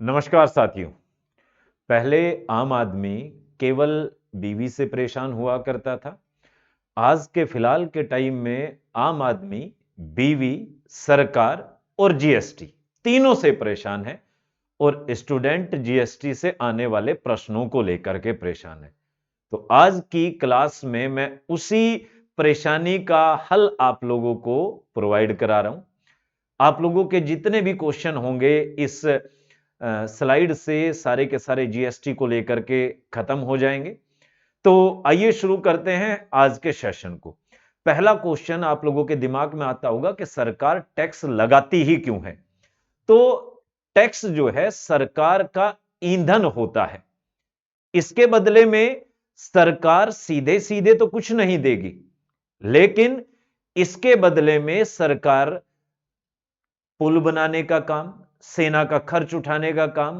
नमस्कार साथियों। पहले आम आदमी केवल बीवी से परेशान हुआ करता था। आज के फिलहाल के टाइम में आम आदमी बीवी, सरकार और जीएसटी तीनों से परेशान है और स्टूडेंट जीएसटी से आने वाले प्रश्नों को लेकर के परेशान है। तो आज की क्लास में मैं उसी परेशानी का हल आप लोगों को प्रोवाइड करा रहा हूं। आप लोगों के जितने भी क्वेश्चन होंगे इस स्लाइड से सारे के सारे जीएसटी को लेकर के खत्म हो जाएंगे। तो आइए शुरू करते हैं आज के सेशन को। पहला क्वेश्चन आप लोगों के दिमाग में आता होगा कि सरकार टैक्स लगाती ही क्यों है। तो टैक्स जो है सरकार का ईंधन होता है। इसके बदले में सरकार सीधे सीधे तो कुछ नहीं देगी, लेकिन इसके बदले में सरकार पुल बनाने का काम, सेना का खर्च उठाने का काम,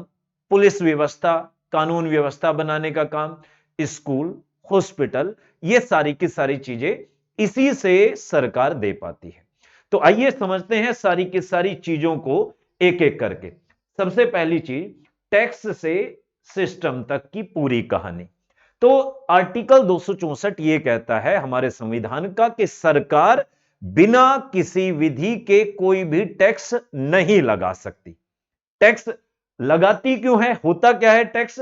पुलिस व्यवस्था, कानून व्यवस्था बनाने का काम, स्कूल, हॉस्पिटल, ये सारी की सारी चीजें इसी से सरकार दे पाती है। तो आइए समझते हैं सारी की सारी चीजों को एक एक करके। सबसे पहली चीज, टैक्स से सिस्टम तक की पूरी कहानी। तो आर्टिकल 264 ये कहता है हमारे संविधान का कि सरकार बिना किसी विधि के कोई भी टैक्स नहीं लगा सकती। टैक्स लगाती क्यों है, होता क्या है टैक्स?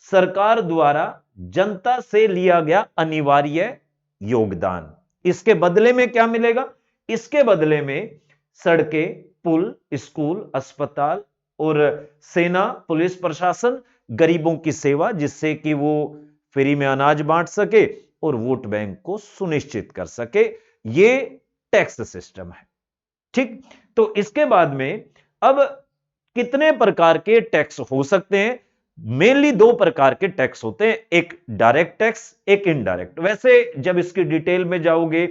सरकार द्वारा जनता से लिया गया अनिवार्य योगदान। इसके बदले में क्या मिलेगा? इसके बदले में सड़कें, पुल, स्कूल, अस्पताल और सेना, पुलिस प्रशासन, गरीबों की सेवा, जिससे कि वो फ्री में अनाज बांट सके और वोट बैंक को सुनिश्चित कर सके। ये टैक्स सिस्टम है। ठीक, तो इसके बाद में अब कितने प्रकार के टैक्स हो सकते हैं? मेनली दो प्रकार के टैक्स होते हैं, एक डायरेक्ट टैक्स, एक इनडायरेक्ट। वैसे जब इसकी डिटेल में जाओगे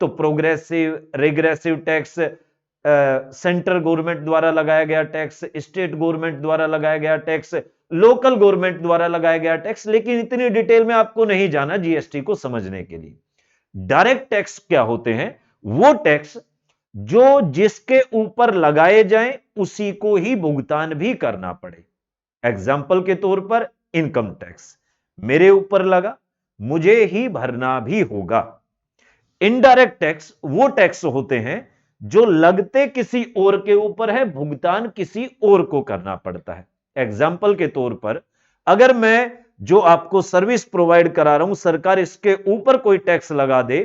तो progressive, regressive tax, central government द्वारा लगाया गया टैक्स, स्टेट गवर्नमेंट द्वारा लगाया गया टैक्स, लोकल गवर्नमेंट द्वारा लगाया गया टैक्स, लेकिन इतनी डिटेल में आपको नहीं जाना जीएसटी को समझने के लिए। डायरेक्ट टैक्स क्या होते हैं? वो टैक्स जो जिसके ऊपर लगाए जाएं उसी को ही भुगतान भी करना पड़े। एग्जाम्पल के तौर पर इनकम टैक्स मेरे ऊपर लगा, मुझे ही भरना भी होगा। इनडायरेक्ट टैक्स वो टैक्स होते हैं जो लगते किसी और के ऊपर है, भुगतान किसी और को करना पड़ता है। एग्जाम्पल के तौर पर अगर मैं जो आपको सर्विस प्रोवाइड करा रहा हूं, सरकार इसके ऊपर कोई टैक्स लगा दे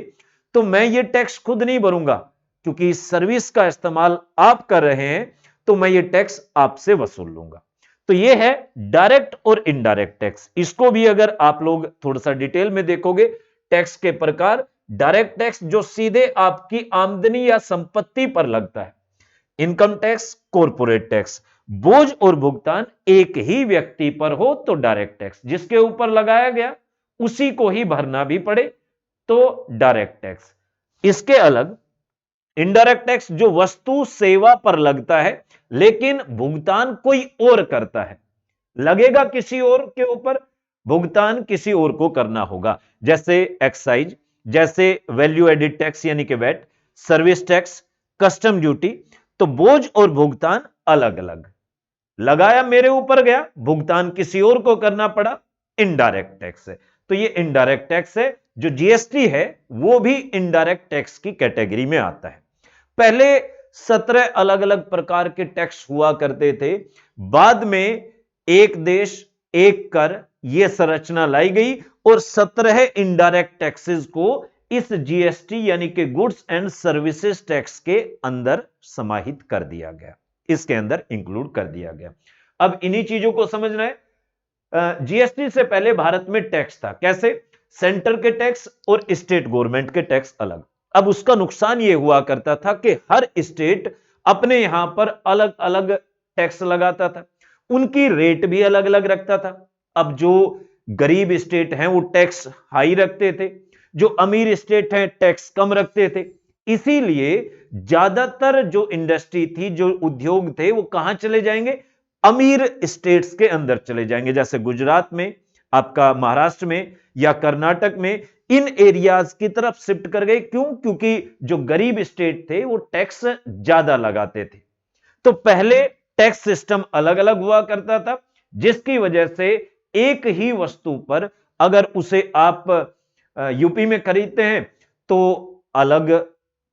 तो मैं ये टैक्स खुद नहीं भरूंगा, क्योंकि इस सर्विस का इस्तेमाल आप कर रहे हैं, तो मैं ये टैक्स आपसे वसूल लूंगा। तो ये है डायरेक्ट और इनडायरेक्ट टैक्स। इसको भी अगर आप लोग थोड़ा सा डिटेल में देखोगे, टैक्स के प्रकार, डायरेक्ट टैक्स जो सीधे आपकी आमदनी या संपत्ति पर लगता है। इनकम टैक्स, कॉर्पोरेट टैक्स, बोझ और भुगतान एक ही व्यक्ति पर हो तो डायरेक्ट टैक्स, जिसके ऊपर लगाया गया उसी को ही भरना भी पड़े तो डायरेक्ट टैक्स। इसके अलग इनडायरेक्ट टैक्स जो वस्तु सेवा पर लगता है लेकिन भुगतान कोई और करता है, लगेगा किसी और के ऊपर, भुगतान किसी और को करना होगा। जैसे एक्साइज, जैसे वैल्यू एडिड टैक्स यानी कि VAT, service tax, custom duty. तो बोझ और भुगतान अलग अलग, लगाया मेरे ऊपर गया, भुगतान किसी और को करना पड़ा, इनडायरेक्ट टैक्स है। तो ये इनडायरेक्ट टैक्स है। जो जीएसटी है वो भी इनडायरेक्ट टैक्स की कैटेगरी में आता है। पहले 17 अलग अलग प्रकार के टैक्स हुआ करते थे, बाद में एक देश एक कर यह संरचना लाई गई और 17 इनडायरेक्ट टैक्सेस को इस जीएसटी यानी कि गुड्स एंड सर्विसेज टैक्स के अंदर समाहित कर दिया गया, इसके अंदर इंक्लूड कर दिया गया। अब इन्हीं चीजों को समझना है। जीएसटी से पहले भारत में टैक्स था, कैसे? सेंटर के टैक्स और स्टेट गवर्नमेंट के टैक्स अलग। अब उसका नुकसान यह हुआ करता था कि हर स्टेट अपने यहां पर अलग अलग टैक्स लगाता था, उनकी रेट भी अलग अलग रखता था। अब जो गरीब स्टेट हैं वो टैक्स हाई रखते थे, जो अमीर स्टेट हैं टैक्स कम रखते थे। इसीलिए ज्यादातर जो इंडस्ट्री थी, जो उद्योग थे, वो कहां चले जाएंगे? अमीर स्टेट्स के अंदर चले जाएंगे, जैसे गुजरात में, आपका महाराष्ट्र में या कर्नाटक में, इन एरियाज की तरफ शिफ्ट कर गए। क्यों? क्योंकि जो गरीब स्टेट थे वो टैक्स ज्यादा लगाते थे। तो पहले टैक्स सिस्टम अलग अलग हुआ करता था, जिसकी वजह से एक ही वस्तु पर अगर उसे आप यूपी में खरीदते हैं तो अलग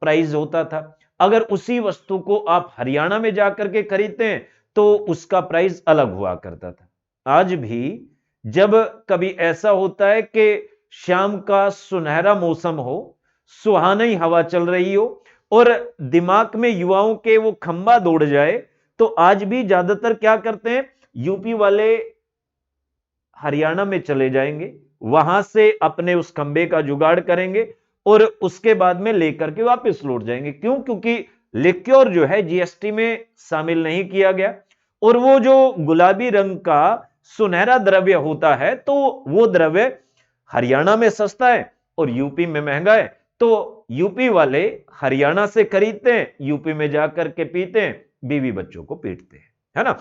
प्राइस होता था, अगर उसी वस्तु को आप हरियाणा में जाकर के खरीदते हैं तो उसका प्राइस अलग हुआ करता था। आज भी जब कभी ऐसा होता है कि शाम का सुनहरा मौसम हो, सुहानी हवा चल रही हो और दिमाग में युवाओं के वो खंबा दौड़ जाए, तो आज भी ज्यादातर क्या करते हैं, यूपी वाले हरियाणा में चले जाएंगे, वहां से अपने उस खंबे का जुगाड़ करेंगे और उसके बाद में लेकर के वापस लौट जाएंगे। क्यों? क्योंकि लिक्योर जो है जीएसटी में शामिल नहीं किया गया और वो जो गुलाबी रंग का सुनहरा द्रव्य होता है तो वो द्रव्य हरियाणा में सस्ता है और यूपी में महंगा है, तो यूपी वाले हरियाणा से खरीदते हैं, यूपी में जाकर के पीते हैं, बीवी बच्चों को पीटते हैं, है ना।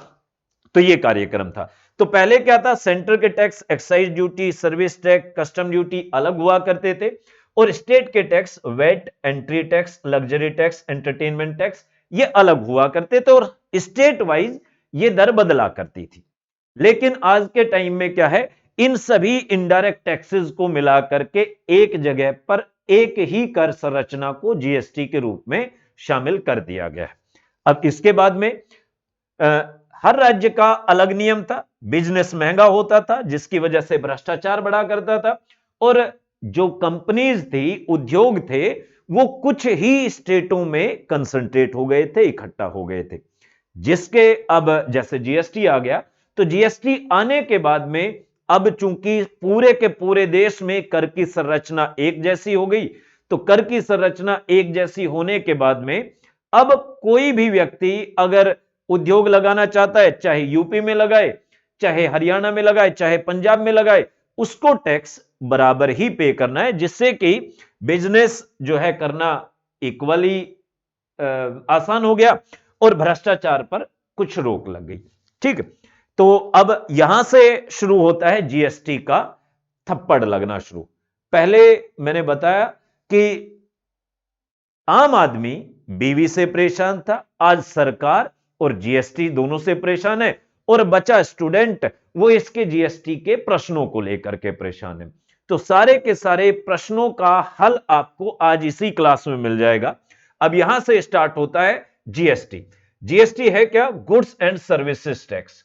तो ये कार्यक्रम था। तो पहले क्या था, सेंटर के tax, excise duty, service tax, custom duty अलग हुआ करते थे और स्टेट के tax, VAT, entry tax, luxury tax, entertainment tax, ये अलग हुआ करते थे और स्टेट वाइज ये दर बदला करती थी। लेकिन आज के टाइम में क्या है, इन सभी इनडायरेक्ट टैक्सेस को मिला करके एक जगह पर एक ही कर संरचना को जीएसटी के रूप में शामिल कर दिया गया है। अब इसके बाद में हर राज्य का अलग नियम था, बिजनेस महंगा होता था जिसकी वजह से भ्रष्टाचार बढ़ा करता था और जो कंपनीज थी, उद्योग थे, वो कुछ ही स्टेटों में कंसंट्रेट हो गए थे, इकट्ठा हो गए थे, जिसके अब जैसे जीएसटी आ गया, तो जीएसटी आने के बाद में अब चूंकि पूरे के पूरे देश में कर की संरचना एक जैसी हो गई, तो कर की संरचना एक जैसी होने के बाद में अब कोई भी व्यक्ति अगर उद्योग लगाना चाहता है, चाहे यूपी में लगाए, चाहे हरियाणा में लगाए, चाहे पंजाब में लगाए, उसको टैक्स बराबर ही पे करना है, जिससे कि बिजनेस जो है करना इक्वली आसान हो गया और भ्रष्टाचार पर कुछ रोक लग गई। ठीक है, तो अब यहां से शुरू होता है जीएसटी का थप्पड़ लगना शुरू। पहले मैंने बताया कि आम आदमी बीवी से परेशान था, आज सरकार और जीएसटी दोनों से परेशान है और बचा स्टूडेंट, वो इसके जीएसटी के प्रश्नों को लेकर के परेशान है। तो सारे के सारे प्रश्नों का हल आपको आज इसी क्लास में मिल जाएगा। अब यहां से स्टार्ट होता है जीएसटी। जीएसटी है क्या? Goods and services tax.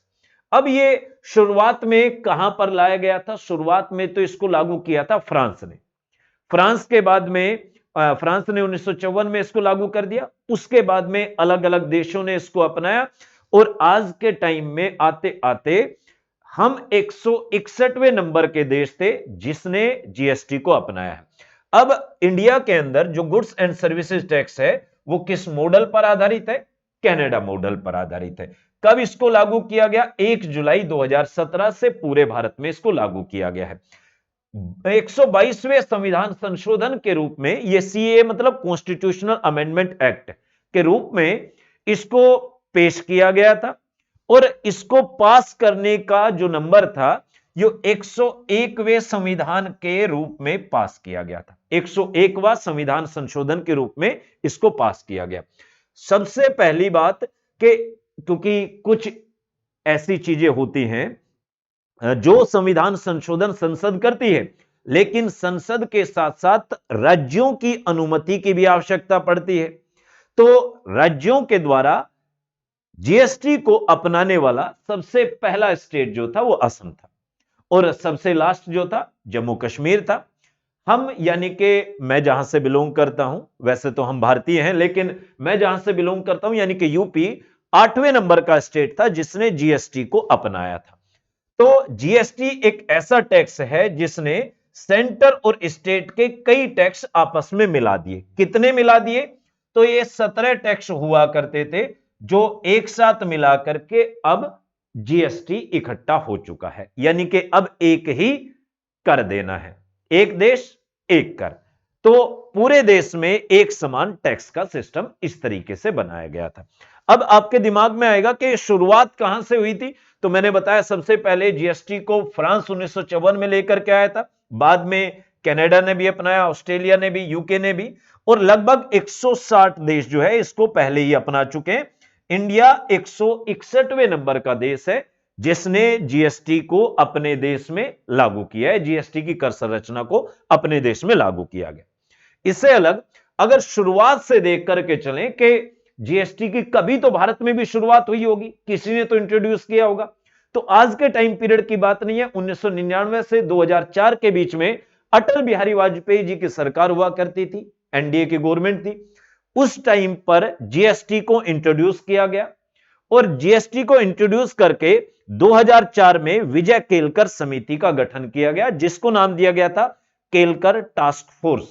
अब ये शुरुआत में कहां पर लाया गया था? शुरुआत में तो इसको लागू किया था फ्रांस ने। फ्रांस के बाद में फ्रांस ने 1954 में इसको लागू कर दिया, उसके बाद में अलग अलग देशों ने इसको अपनाया और आज के टाइम में आते आते हम 161वें नंबर के देश थे जिसने जीएसटी को अपनाया है। अब इंडिया के अंदर जो गुड्स एंड सर्विसेज टैक्स है वो किस मॉडल पर आधारित है? कनाडा मॉडल पर आधारित है। कब इसको लागू किया गया? 1 जुलाई 2017 से पूरे भारत में इसको लागू किया गया है। 122वें संविधान संशोधन के रूप में, ये सीए मतलब कॉन्स्टिट्यूशनल अमेंडमेंट एक्ट के रूप में इसको पेश किया गया था और इसको पास करने का जो नंबर था यो 101वें संविधान के रूप में पास किया गया था। 101वां संविधान संशोधन के रूप में इसको पास किया गया। सबसे पहली बात कि क्योंकि कुछ ऐसी चीजें होती हैं जो संविधान संशोधन संसद करती है, लेकिन संसद के साथ साथ राज्यों की अनुमति की भी आवश्यकता पड़ती है। तो राज्यों के द्वारा जीएसटी को अपनाने वाला सबसे पहला स्टेट जो था वो असम था और सबसे लास्ट जो था जम्मू कश्मीर था। हम यानी कि मैं जहां से बिलोंग करता हूं, वैसे तो हम भारतीय हैं, लेकिन मैं जहां से बिलोंग करता हूं यानी कि यूपी 8वें नंबर का स्टेट था जिसने जीएसटी को अपनाया था। तो जीएसटी एक ऐसा टैक्स है जिसने सेंटर और स्टेट के कई टैक्स आपस में मिला दिए। कितने मिला दिए? तो ये 17 टैक्स हुआ करते थे जो एक साथ मिला करके अब जीएसटी इकट्ठा हो चुका है, यानी कि अब एक ही कर देना है, एक देश एक कर। तो पूरे देश में एक समान टैक्स का सिस्टम इस तरीके से बनाया गया था। अब आपके दिमाग में आएगा कि शुरुआत कहां से हुई थी? तो मैंने बताया सबसे पहले जीएसटी को फ्रांस 1954 में लेकर के आया था, बाद में कनाडा ने भी अपनाया, ऑस्ट्रेलिया ने भी, यूके ने भी, और लगभग 160 देश जो है इसको पहले ही अपना चुके हैं। इंडिया 161वें नंबर का देश है जिसने जीएसटी को अपने देश में लागू किया है, जीएसटी की कर संरचना को अपने देश में लागू किया गया। इससे अलग अगर शुरुआत से देख करके चलें कि जीएसटी की कभी तो भारत में भी शुरुआत हुई होगी, किसी ने तो इंट्रोड्यूस किया होगा। तो आज के टाइम पीरियड की बात नहीं है, 1999 से 2004 के बीच में अटल बिहारी वाजपेयी जी की सरकार हुआ करती थी, एनडीए की गवर्नमेंट थी। उस टाइम पर जीएसटी को इंट्रोड्यूस किया गया और जीएसटी को इंट्रोड्यूस करके 2004 में विजय केलकर समिति का गठन किया गया, जिसको नाम दिया गया था केलकर टास्क फोर्स।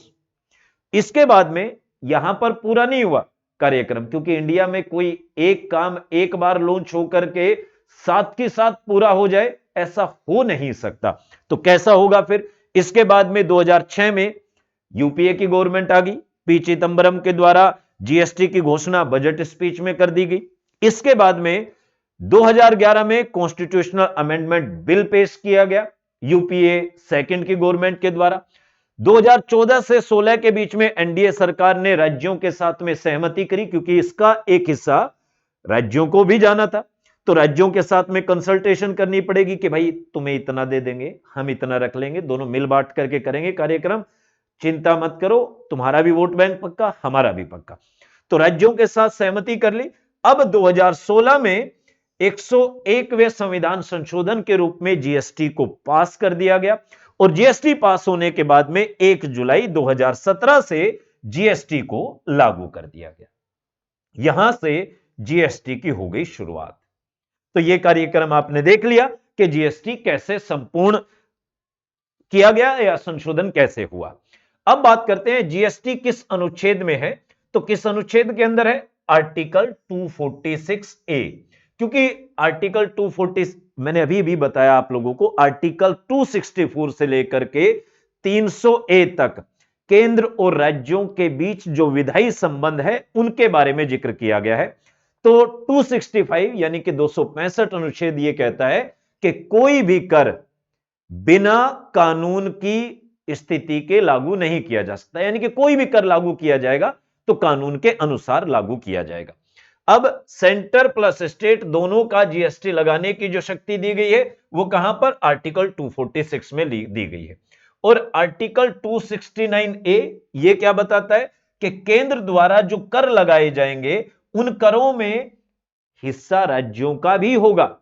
इसके बाद में यहां पर पूरा नहीं हुआ कार्यक्रम, क्योंकि इंडिया में कोई एक काम एक बार लॉन्च होकर के साथ के साथ पूरा हो जाए, ऐसा हो नहीं सकता। तो कैसा होगा फिर? इसके बाद में 2006 में यूपीए की गवर्नमेंट आ गई, पी चिदंबरम के द्वारा जीएसटी की घोषणा बजट स्पीच में कर दी गई। इसके बाद में 2011 में कॉन्स्टिट्यूशनल अमेंडमेंट बिल पेश किया गया यूपीए सेकंड की गवर्नमेंट के द्वारा। 2014 से 16 के बीच में एनडीए सरकार ने राज्यों के साथ में सहमति करी, क्योंकि इसका एक हिस्सा राज्यों को भी जाना था, तो राज्यों के साथ में कंसल्टेशन करनी पड़ेगी कि भाई तुम्हें इतना दे देंगे, हम इतना रख लेंगे, दोनों मिल बांट करके करेंगे कार्यक्रम, चिंता मत करो, तुम्हारा भी वोट बैंक पक्का, हमारा भी पक्का। तो राज्यों के साथ सहमति कर ली। अब 2016 में 101वें संविधान संशोधन के रूप में जीएसटी को पास कर दिया गया और जीएसटी पास होने के बाद में 1 जुलाई 2017 से जीएसटी को लागू कर दिया गया। यहां से जीएसटी की हो गई शुरुआत। तो यह कार्यक्रम आपने देख लिया कि जीएसटी कैसे संपूर्ण किया गया या संशोधन कैसे हुआ। अब बात करते हैं जीएसटी किस अनुच्छेद में है। तो किस अनुच्छेद के अंदर है? आर्टिकल 246 ए। क्योंकि आर्टिकल 240 मैंने अभी भी बताया आप लोगों को, आर्टिकल 264 से लेकर के 300 ए तक केंद्र और राज्यों के बीच जो विधायी संबंध है उनके बारे में जिक्र किया गया है। तो 265 यानी कि 265 अनुच्छेद यह कहता है कि कोई भी कर बिना कानून की स्थिति के लागू नहीं किया जा सकता, यानी कि कोई भी कर लागू किया जाएगा तो कानून के अनुसार लागू किया जाएगा। अब सेंटर प्लस स्टेट दोनों का जीएसटी लगाने की जो शक्ति दी गई है वो कहां पर? आर्टिकल 246 में दी गई है। और आर्टिकल 269 ए ये क्या बताता है कि केंद्र द्वारा जो कर लगाए जाएंगे उन करों में हिस्सा राज्यों का भी होगा।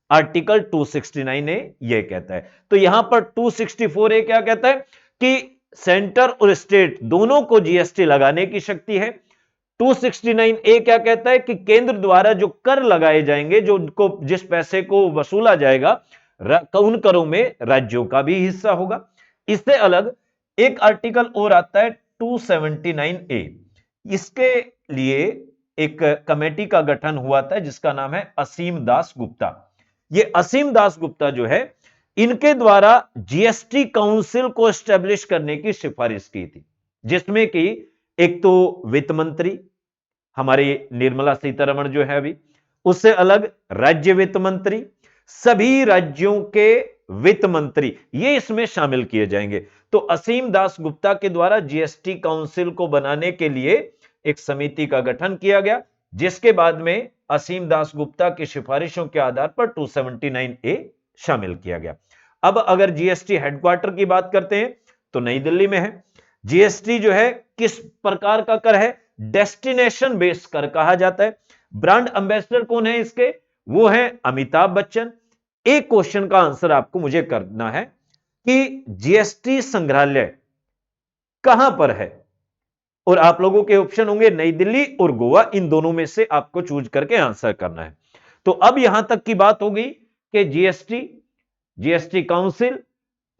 आर्टिकल 269 ए यह कहता है। तो यहां पर 264 ए क्या कहता है कि सेंटर और स्टेट दोनों को जीएसटी लगाने की शक्ति है। 269 ए क्या कहता है कि केंद्र द्वारा जो कर लगाए जाएंगे, जो उनको जिस पैसे को वसूला जाएगा, उन करों में राज्यों का भी हिस्सा होगा। इससे अलग एक आर्टिकल और आता है 279 ए। इसके लिए एक कमेटी का गठन हुआ था जिसका नाम है असीम दास गुप्ता। ये असीम दास गुप्ता जो है, इनके द्वारा जीएसटी काउंसिल को एस्टेब्लिश करने की सिफारिश की थी, जिसमें कि एक तो वित्त मंत्री हमारी निर्मला सीतारमण जो है अभी, उससे अलग राज्य वित्त मंत्री, सभी राज्यों के वित्त मंत्री ये इसमें शामिल किए जाएंगे। तो असीम दास गुप्ता के द्वारा जीएसटी काउंसिल को बनाने के लिए एक समिति का गठन किया गया, जिसके बाद में असीम दास गुप्ता की सिफारिशों के आधार पर 279 ए शामिल किया गया। अब अगर जीएसटी हेडक्वार्टर की बात करते हैं तो नई दिल्ली में है। जीएसटी जो है किस प्रकार का कर है? डेस्टिनेशन बेस्ड कर कहा जाता है। ब्रांड एम्बेसडर कौन है इसके? वो है अमिताभ बच्चन। एक क्वेश्चन का आंसर आपको मुझे करना है कि जीएसटी संग्रहालय कहां पर है? और आप लोगों के ऑप्शन होंगे नई दिल्ली और गोवा, इन दोनों में से आपको चूज करके आंसर करना है। तो अब यहां तक की बात हो गई कि जीएसटी काउंसिल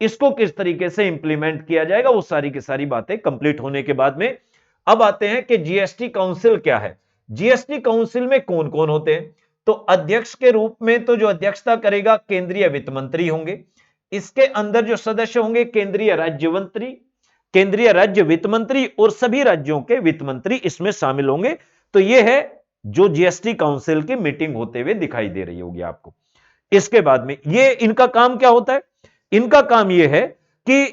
इसको किस तरीके से इंप्लीमेंट किया जाएगा, वो सारी की सारी बातें कंप्लीट होने के बाद में अब आते हैं कि जीएसटी काउंसिल क्या है। जीएसटी काउंसिल में कौन कौन होते हैं? तो अध्यक्ष के रूप में तो जो अध्यक्षता करेगा केंद्रीय वित्त मंत्री होंगे। इसके अंदर जो सदस्य होंगे केंद्रीय राज्य मंत्री, केंद्रीय राज्य वित्त मंत्री और सभी राज्यों के वित्त मंत्री इसमें शामिल होंगे। तो यह है जो जीएसटी काउंसिल की मीटिंग होते हुए दिखाई दे रही होगी आपको। इसके बाद में ये इनका काम क्या होता है? इनका काम यह है कि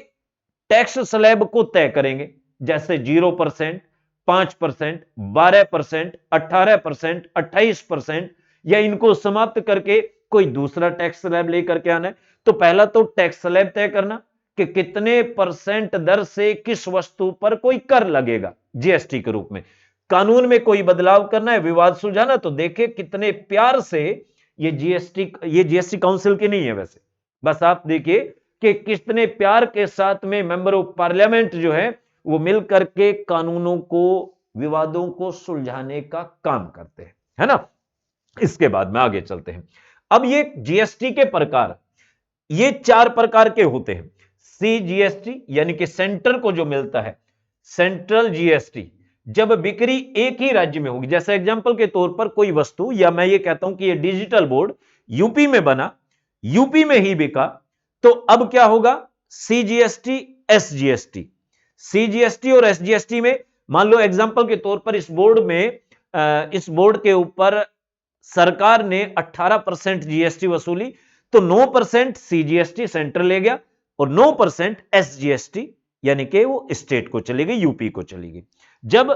टैक्स स्लैब को तय करेंगे, जैसे 0%, 5%, 12%, 18%, 28%, या इनको समाप्त करके कोई दूसरा टैक्स स्लैब लेकर के आना है। तो पहला तो टैक्स स्लैब तय करना कि कितने परसेंट दर से किस वस्तु पर कोई कर लगेगा जीएसटी के रूप में। कानून में कोई बदलाव करना है, विवाद सुलझाना, तो देखिए कितने प्यार से ये जीएसटी काउंसिल की नहीं है वैसे, बस आप देखिए कि कितने प्यार के साथ में मेंबर ऑफ पार्लियामेंट जो है वो मिल करके कानूनों को, विवादों को सुलझाने का काम करते हैं, है ना। इसके बाद में आगे चलते हैं। अब ये जीएसटी के प्रकार, ये 4 प्रकार के होते हैं। सीजीएसटी यानी कि सेंटर को जो मिलता है, सेंट्रल जीएसटी, जब बिक्री एक ही राज्य में होगी, जैसे एग्जांपल के तौर पर कोई वस्तु, या मैं ये कहता हूं कि ये डिजिटल बोर्ड यूपी में बना, यूपी में ही बिका, तो अब क्या होगा, सीजीएसटी, एसजीएसटी। सीजीएसटी और एसजीएसटी में मान लो एग्जांपल के तौर पर इस बोर्ड में, इस बोर्ड के ऊपर सरकार ने 18% जीएसटी वसूली, तो 9% सीजीएसटी सेंटर ले गया और 9% एसजीएसटी यानी कि वो स्टेट को चली गई, यूपी को चली गई। जब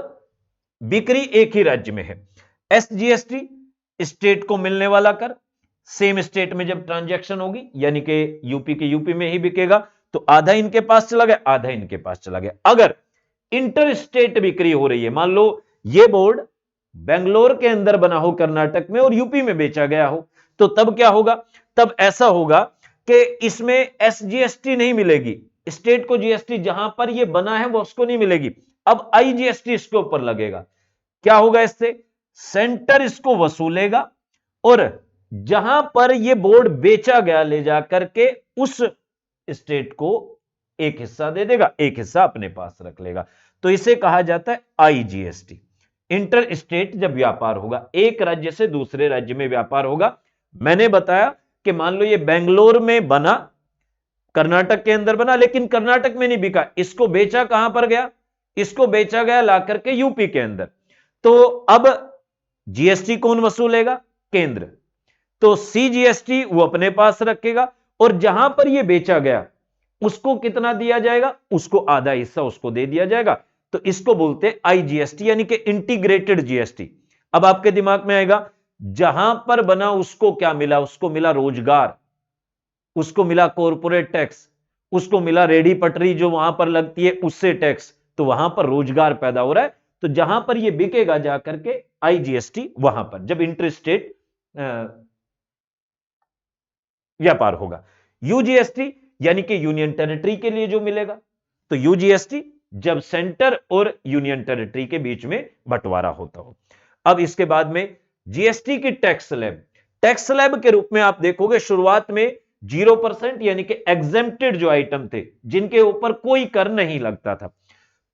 बिक्री एक ही राज्य में है, एसजीएसटी स्टेट को मिलने वाला कर, सेम स्टेट में जब ट्रांजैक्शन होगी यानी कि यूपी के यूपी में ही बिकेगा, तो आधा इनके पास चला गया, आधा इनके पास चला गया। अगर इंटर स्टेट बिक्री हो रही है, मान लो ये बोर्ड बेंगलोर के अंदर बना हो कर्नाटक में और यूपी में बेचा गया हो, तो तब क्या होगा, तब ऐसा होगा कि इसमें एसजीएसटी नहीं मिलेगी, स्टेट को जीएसटी जहां पर ये बना है वो उसको नहीं मिलेगी, अब आईजीएसटी इसके ऊपर लगेगा। क्या होगा इससे, सेंटर इसको वसूलेगा और जहां पर ये बोर्ड बेचा गया ले जाकर के उस स्टेट को एक हिस्सा दे देगा, एक हिस्सा अपने पास रख लेगा। तो इसे कहा जाता है आईजीएसटी। इंटर स्टेट जब व्यापार होगा, एक राज्य से दूसरे राज्य में व्यापार होगा। मैंने बताया कि मान लो ये बेंगलोर में बना, कर्नाटक के अंदर बना, लेकिन कर्नाटक में नहीं बिका, इसको बेचा कहां पर गया, इसको बेचा गया ला करके यूपी के अंदर। तो अब जीएसटी कौन वसूलेगा, केंद्र। तो सीजीएसटी वो अपने पास रखेगा और जहां पर ये बेचा गया उसको कितना दिया जाएगा, उसको आधा हिस्सा उसको दे दिया जाएगा। तो इसको बोलते हैं आईजीएसटी यानी कि इंटीग्रेटेड जीएसटी। अब आपके दिमाग में आएगा, जहां पर बना उसको क्या मिला, उसको मिला रोजगार, उसको मिला कॉर्पोरेट टैक्स, उसको मिला रेडी पटरी जो वहां पर लगती है उससे टैक्स, तो वहां पर रोजगार पैदा हो रहा है। तो जहां पर ये बिकेगा जाकर के आईजीएसटी वहां पर, जब इंटर स्टेट व्यापार होगा। यूजीएसटी यानी कि यूनियन टेरिटरी के लिए जो मिलेगा, तो यूजीएसटी जब सेंटर और यूनियन टेरिटरी के बीच में बंटवारा होता हो। अब इसके बाद में जीएसटी की टैक्स स्लैब, टैक्स स्लैब के रूप में आप देखोगे शुरुआत में 0% यानी कि एग्जेम्प्टेड जो आइटम थे जिनके ऊपर कोई कर नहीं लगता था,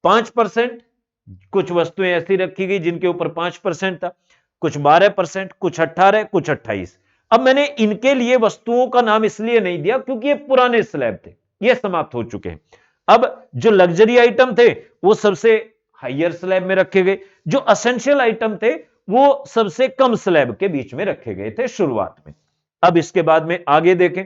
5% कुछ वस्तुएं ऐसी रखी गई जिनके ऊपर 5% था, कुछ 12%, कुछ 18, कुछ 28। अब मैंने इनके लिए वस्तुओं का नाम इसलिए नहीं दिया क्योंकि ये पुराने स्लैब थे, ये समाप्त हो चुके हैं। अब जो लग्जरी आइटम थे वो सबसे हायर स्लैब में रखे गए, जो असेंशियल आइटम थे वो सबसे कम स्लैब के बीच में रखे गए थे शुरुआत में। अब इसके बाद में आगे देखें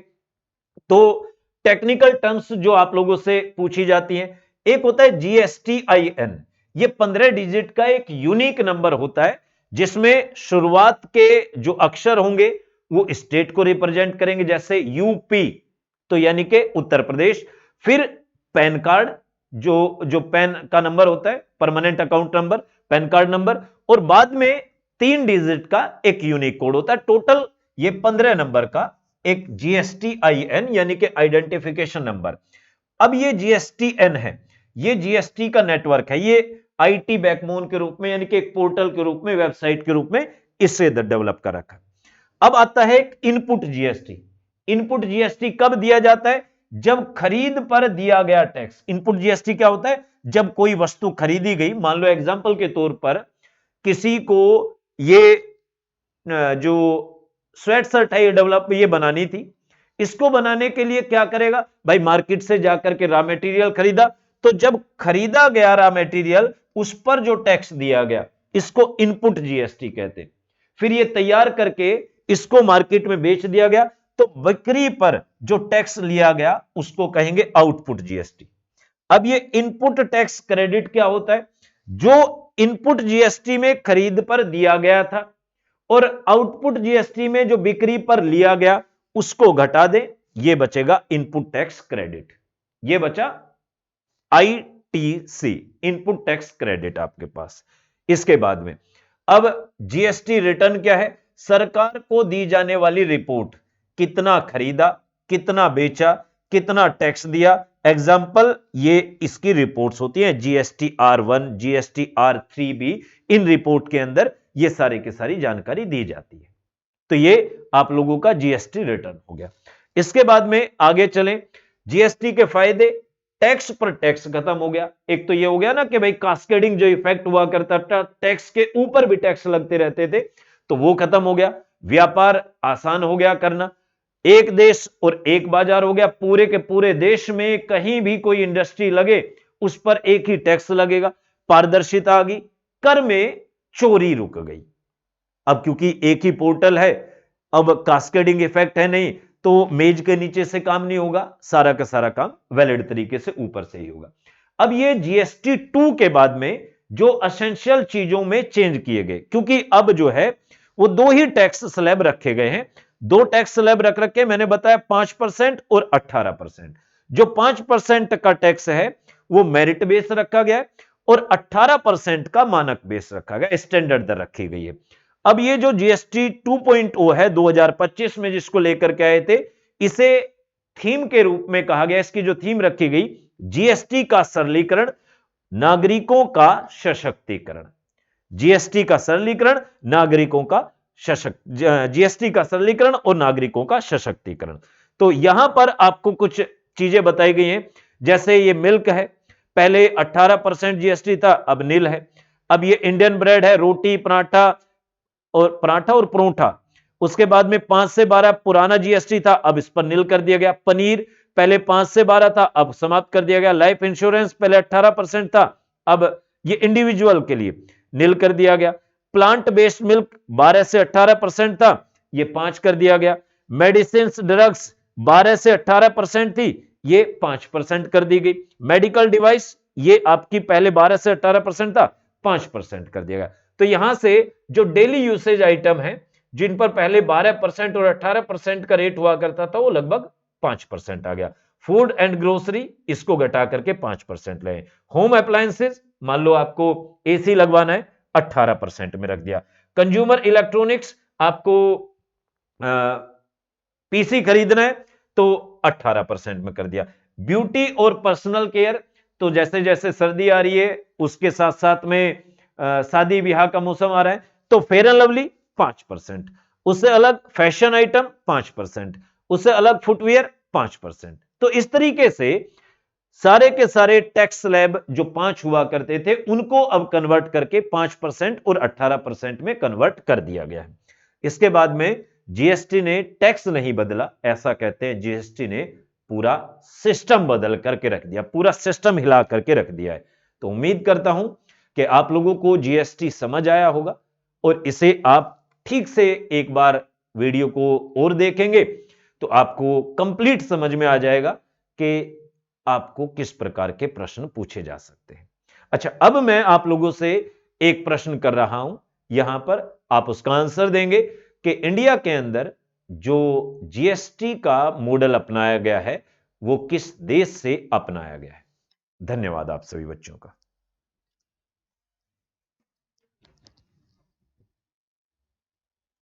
तो टेक्निकल टर्म्स जो आप लोगों से पूछी जाती हैं, एक होता है जीएसटीआईएन, ये 15 डिजिट का एक यूनिक नंबर होता है जिसमें शुरुआत के जो अक्षर होंगे वो स्टेट को रिप्रेजेंट करेंगे, जैसे यूपी तो यानी कि उत्तर प्रदेश, फिर पैन कार्ड जो पैन का नंबर होता है, permanent account number, pan card number, और बाद में 3 डिजिट का एक यूनिक कोड होता है। टोटल ये 15 नंबर का एक जीएसटीआईएन यानी कि आइडेंटिफिकेशन नंबर। अब ये जीएसटीएन है, ये जीएसटी का नेटवर्क है, ये आईटी बैकबोन के रूप में यानी कि एक पोर्टल के रूप में, वेबसाइट के रूप में इसे डेवलप कर रखा। अब आता है एक इनपुट जीएसटी। इनपुट जीएसटी कब दिया जाता है, जब खरीद पर दिया गया टैक्स। इनपुट जीएसटी क्या होता है, जब कोई वस्तु खरीदी गई, मान लो एग्जांपल के तौर पर किसी को ये जो स्वेट शर्ट है ये डेवलप ये बनानी थी, इसको बनाने के लिए क्या करेगा भाई, मार्केट से जाकर के रॉ मटेरियल खरीदा, तो जब खरीदा गया रॉ मटेरियल उस पर जो टैक्स दिया गया इसको इनपुट जीएसटी कहते हैं। फिर ये तैयार करके इसको मार्केट में बेच दिया गया, तो बिक्री पर जो टैक्स लिया गया उसको कहेंगे आउटपुट जीएसटी। अब ये इनपुट टैक्स क्रेडिट क्या होता है, जो इनपुट जीएसटी में खरीद पर दिया गया था और आउटपुट जीएसटी में जो बिक्री पर लिया गया उसको घटा दें, यह बचेगा इनपुट टैक्स क्रेडिट। यह बचा आईटीसी, इनपुट टैक्स क्रेडिट आपके पास। इसके बाद में अब जीएसटी रिटर्न क्या है? सरकार को दी जाने वाली रिपोर्ट, कितना खरीदा, कितना बेचा, कितना टैक्स दिया। एग्जाम्पल, ये इसकी रिपोर्ट्स होती हैं, जीएसटी R1, जीएसटी R3 भी, इन रिपोर्ट के अंदर ये सारे की सारी जानकारी दी जाती है। तो ये आप लोगों का जीएसटी रिटर्न हो गया। इसके बाद में आगे चलें, जीएसटी के फायदे, टैक्स पर टैक्स खत्म हो गया। एक तो ये हो गया ना कि भाई कास्केडिंग जो इफेक्ट हुआ करता था, टैक्स के ऊपर भी टैक्स लगते रहते थे, तो वो खत्म हो गया। व्यापार आसान हो गया करना, एक देश और एक बाजार हो गया। पूरे के पूरे देश में कहीं भी कोई इंडस्ट्री लगे उस पर एक ही टैक्स लगेगा। पारदर्शिता आ गई, कर में चोरी रुक गई। अब क्योंकि एक ही पोर्टल है, अब कास्केडिंग इफेक्ट है नहीं, तो मेज के नीचे से काम नहीं होगा, सारा का सारा काम वैलिड तरीके से ऊपर से ही होगा। अब ये जीएसटी 2 के बाद में जो असेंशियल चीजों में चेंज किए गए, क्योंकि अब जो है वो दो ही टैक्स स्लैब रखे गए हैं। दो टैक्स स्लैब रख रखे, मैंने बताया 5% और 18%। जो 5% का टैक्स है वो मेरिट बेस रखा गया है और 18% का मानक बेस रखा गया, स्टैंडर्ड दर रखी गई है। अब ये जो जीएसटी 2.0 है 2025 में, जिसको लेकर के आए थे, इसे थीम के रूप में कहा गया। इसकी जो थीम रखी गई, जीएसटी का सरलीकरण, नागरिकों का सशक्तिकरण। जीएसटी का सरलीकरण, नागरिकों का जीएसटी का सरलीकरण और नागरिकों का सशक्तिकरण। तो यहां पर आपको कुछ चीजें बताई गई हैं, जैसे ये मिल्क है, पहले 18% जीएसटी था, अब नील है। अब ये इंडियन ब्रेड है, रोटी, पराठा और परोठा, उसके बाद में 5 से 12 पुराना जीएसटी था, अब इस पर नील कर दिया गया। पनीर पहले 5 से 12 था, अब समाप्त कर दिया गया। लाइफ इंश्योरेंस पहले 18% था, अब ये इंडिविजुअल के लिए नील कर दिया गया। प्लांट बेस्ड मिल्क 12 से 18% था, ये 5 कर दिया गया। मेडिसिन ड्रग्स 12 से 18% थी, ये 5% कर दी गई। मेडिकल डिवाइस, ये आपकी पहले 12 से 18% था, 5% कर दिया गया। तो यहां से जो डेली यूसेज आइटम है, जिन पर पहले 12% और 18% का रेट हुआ करता था, वो लगभग 5% आ गया। फूड एंड ग्रोसरी, इसको घटा करके 5% ले। होम अप्लायंसेस, मान लो आपको एसी लगवाना है, 18% में रख दिया। कंज्यूमर इलेक्ट्रॉनिक्स, आपको पीसी खरीदना है तो 18% में कर दिया। ब्यूटी और पर्सनल केयर, तो जैसे जैसे सर्दी आ रही है उसके साथ साथ में शादी ब्याह का मौसम आ रहा है, तो फेयर एंड लवली 5%, उससे अलग फैशन आइटम 5%, उससे अलग फुटवियर 5%। तो इस तरीके से सारे के सारे टैक्स स्लैब जो 5 हुआ करते थे, उनको अब कन्वर्ट करके 5% और 18% में कन्वर्ट कर दिया गया है। इसके बाद में जीएसटी ने टैक्स नहीं बदला, ऐसा कहते हैं, जीएसटी ने पूरा सिस्टम बदल करके रख दिया, पूरा सिस्टम हिला करके रख दिया है। तो उम्मीद करता हूं कि आप लोगों को जीएसटी समझ आया होगा और इसे आप ठीक से एक बार वीडियो को और देखेंगे तो आपको कंप्लीट समझ में आ जाएगा कि आपको किस प्रकार के प्रश्न पूछे जा सकते हैं। अच्छा, अब मैं आप लोगों से एक प्रश्न कर रहा हूं, यहां पर आप उसका आंसर देंगे कि इंडिया के अंदर जो जीएसटी का मॉडल अपनाया गया है वो किस देश से अपनाया गया है। धन्यवाद आप सभी बच्चों का।